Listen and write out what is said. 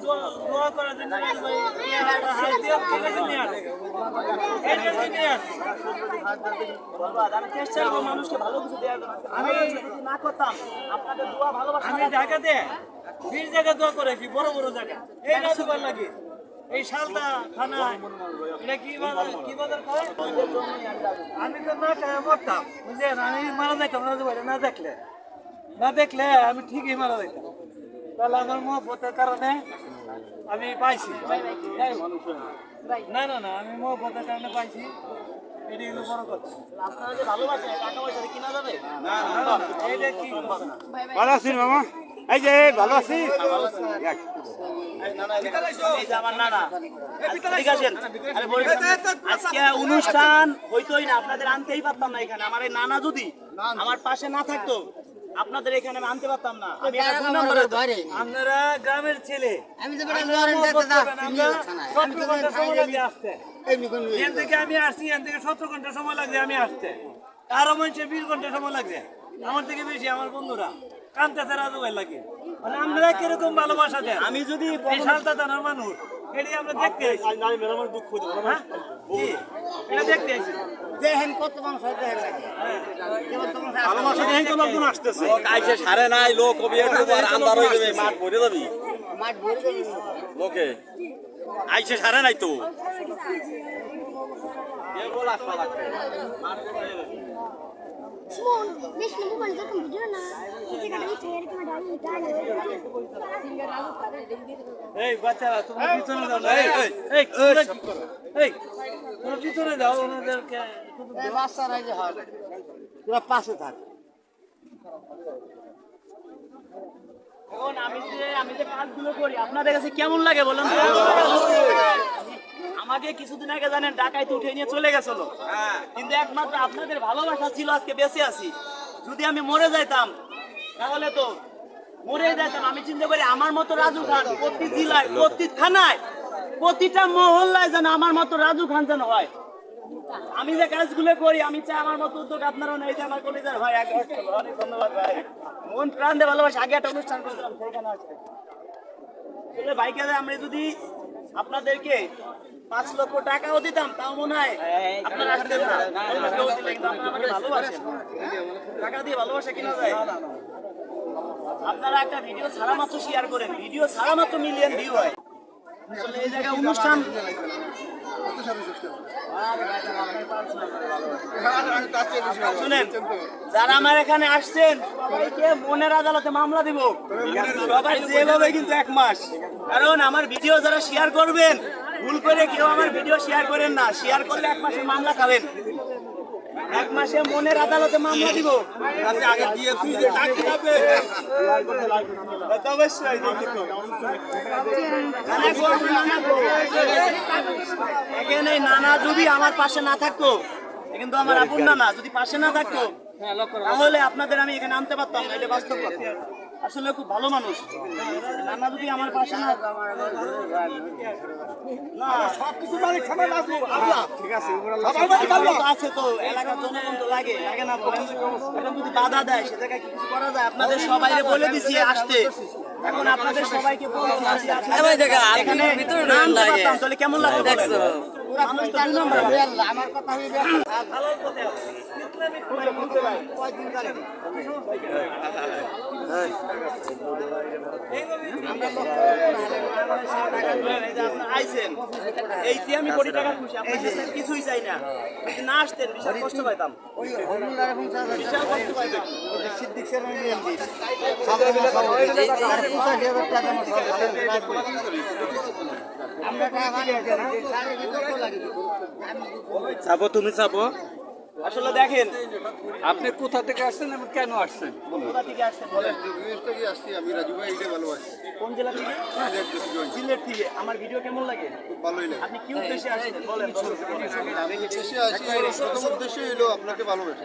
দোয়া করার জন্য হাত দিয়ে নিয়ে আসে এই জন্য নিয়ে আসে। আমি চেষ্টা করবো মানুষকে ভালো কিছু দেওয়ার জন্য। আমি যদি না করতাম আপনাদের দোয়া ভালোবাসা আমি ঢাকাতে 20 জায়গা দোয়া করেছি, বড় বড় জায়গা। এই রাজুবার লাগে এই শালদা থানা এটা কি বাজার কয়? আমি তো না খায় মরতাম, বুঝলেন? আমি মারা যাইতাম রাজুবাড়ি না দেখলে আমি ঠিকই মারা যাইতাম। তাহলে আমার মহব্বতের কারণে আমি পাইছি। না না না, আমি মহব্বতের কারণে পাইছি, এটি হলো বড় কথা। আপনারা যে ভালোবাসেন টাকা পয়সা দিয়ে কিনা যাবে? এইটা কি ভালো আছি মামা, এই যে ভালো আছি। এই যে আমার নানা। ঠিক আছেন? আরে বলছেন, আজকে অনুষ্ঠান হইতোই না, আপনাদের আনতেই পারতাম না এখানে। আমার এই নানা যদি আমার পাশে না থাকতো আপনাদের এখানে আমি আনতে পারতাম না। আমি এটা 2 নম্বরে আপনারা গ্রামের ছেলে, আমি তো এখান থেকে আমি আসছি, এখান থেকে 17 ঘন্টা সময় লাগছে আমি আসতে, আরো মানুষের 20 ঘন্টা সময় লাগছে। আমার থেকে বেশি আমার বন্ধুরা কান্তাতে রাজু ভাই লাগে। মানে আমরা কিরকম ভালোবাসা দেন, আমি যদি এই সালতা থানার মানুষ, এটি আমরা দেখতে আইছি। হ্যাঁ? কি? এটা দেখতে আইছি। দেখেন কত মানুষ হয় দেখেন লাগে। ভালোবাসা দেখে তো লোকজন আসতেছে। কাইছে সারে নাই লোক কবি একটু আন্দার হয়ে যাবে, মাঠ ভরে যাবি মাঠ ভরে যাবে। লোকে আইছে সারে নাই তো Simon, deixa eu fazer com vídeo na. Esse cara aí quer que me dá Itália. এই বাচ্চারা তোমরা পিছনে যাও না। এই তোমরা কি করো? এই তোমরা পিছনে যাও, ওনাদেরকে এই বাচ্চারা যে হয় পুরো পাশে থাক। এখন আমি যে কাজগুলো করি আপনাদের কাছে কেমন লাগে বলেন তো? আমাকে কিছুদিন আগে জানেন ঢাকায় উঠে নিয়ে চলে গেছিল, কিন্তু একমাত্র আপনাদের ভালোবাসা ছিল আজকে বেঁচে আছি। যদি আমি মরে যাইতাম তাহলে তো মরে যাইতাম। আমি চিন্তা করি আমার মতো রাজু খান প্রতি জেলায়, প্রতি থানায়, প্রতিটা মহল্লায় যেন আমার মতো রাজু খান যেন হয়। আমি যে কাজগুলো করি আমি চাই আমার মতো উদ্যোগ আপনারাও নেই। যে আমার কলেজের ভাই অনেক ধন্যবাদ ভাই, মন প্রাণ দিয়ে ভালোবাসা। আগে একটা অনুষ্ঠান করেছিলাম সেখানে আসছে বাইকে, আমরা যদি আপনাদেরকে 5 লক্ষ টাকাও দিতাম তাও মনে হয় আপনারা আসতেন না। আমাকে ভালোবাসেন, টাকা দিয়ে ভালোবাসা কিনা যায়? আপনারা একটা ভিডিও ছাড়া মাত্র শেয়ার করেন, ভিডিও ছাড়া মাত্র মিলিয়ন ভিউ হয়। আসলে এই জায়গায় অনুষ্ঠান শুনেন, যারা আমার এখানে আসছেন সবাইকে মনের আদালতে মামলা দিব সবাই যেভাবে, কিন্তু 1 মাস। কারণ আমার ভিডিও যারা শেয়ার করবেন, ভুল করে কেউ আমার ভিডিও শেয়ার করেন না। শেয়ার করলে 1 মাসের মামলা খাবেন। 1 মাসে মনের আদালতে মামলা দিব। অবশ্যই এখানে নানা যদি আমার পাশে না থাকতো, কিন্তু আমার আপন নানা যদি পাশে না থাকতো তাহলে আপনাদের আমি এখানে আনতে পারতাম না। এটা বাস্তব কথা। আসলে খুব ভালো মানুষ। নানা যদি আমার পাশে না আছে তো এলাকার জনগণ তো লাগে না বলেন? এখন যদি বাধা দেয় সে জায়গায় কিছু করা যায়? আপনাদের সবাইকে বলে দিছি আসতে, এখন আপনাদের সবাইকে এখানে আনতে পারতাম তাহলে কেমন লাগতো দেখছো? মানুষ তো 2 নম্বর। আমার কথা হইবে ভালো কথা আইছেন এইটি আমি কোটি টাকা খুশি। আপনার কাছে কিছুই চাই না। যদি না আসতেন বিশাল কষ্ট পাইতাম, ওই হরুলার এবং বিশাল কষ্ট পাইতাম। সিদ্দিক স্যার নিয়ে দিস আর 85,000 টাকা আমার সব আমরা টাকা বানিয়েছি সাড়ে কত লাগে চাবো, তুমি চাবো। আসলে দেখেন আপনি কোথা থেকে আসছেন এবং কেন আসছেন? কোথা থেকে আসছেন বলেন? আমি রাজু ভাই এটা ভালোবাসি। কোন জেলা থেকে? সিলেট থেকে। আমার ভিডিও কেমন লাগে? খুব ভালোই লাগে। আপনি কি উদ্দেশ্যে আসছেন বলেন? আমি দেশে আসি, প্রথম উদ্দেশ্য হলো আপনাকে ভালোবাসা।